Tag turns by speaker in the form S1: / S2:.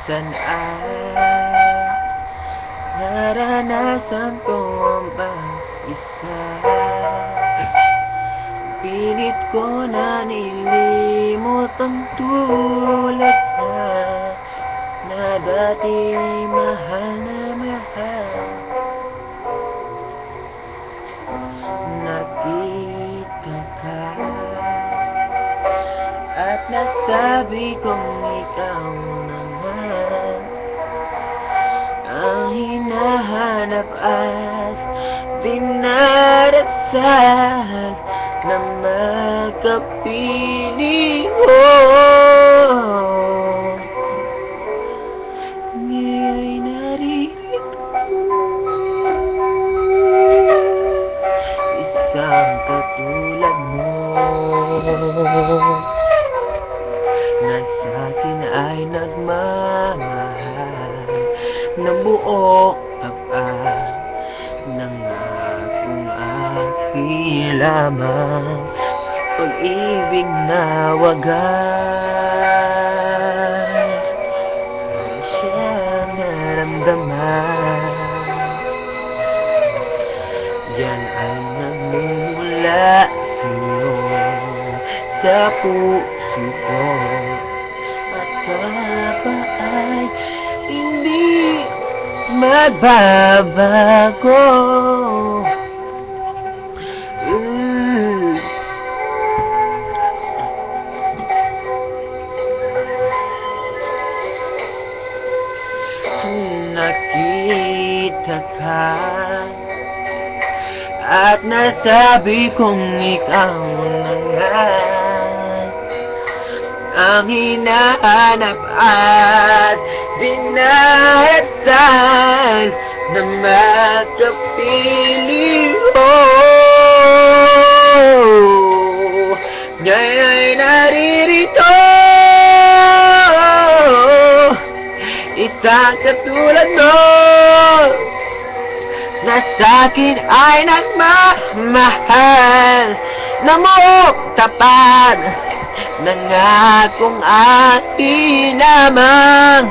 S1: minsan ay naranasan ko ang mag-isa. Pilit ko na nilimot ang tulad na dati mahal na mahal. Nakita ka at nasabi kong ikaw na nga ang hinahanap at dinarasal na magkapili ko. Ngayon'y naririto isang katulad mo na sa'kin ay nagmamahal na buo tapat nangakong aking lamang pag-ibig na wagas siyang naramdaman. Yan ay nagmumula sa'yo sa puso ko at pa ay hindi magbabago. Nakita ka at nasabi kong ikaw na nga ang hinahanap at dinarasal na magkapili ko. Ngayon'y naririto isang katulad mo na sa'kin ay nagmamahal na buong tapat nangakong aking lamang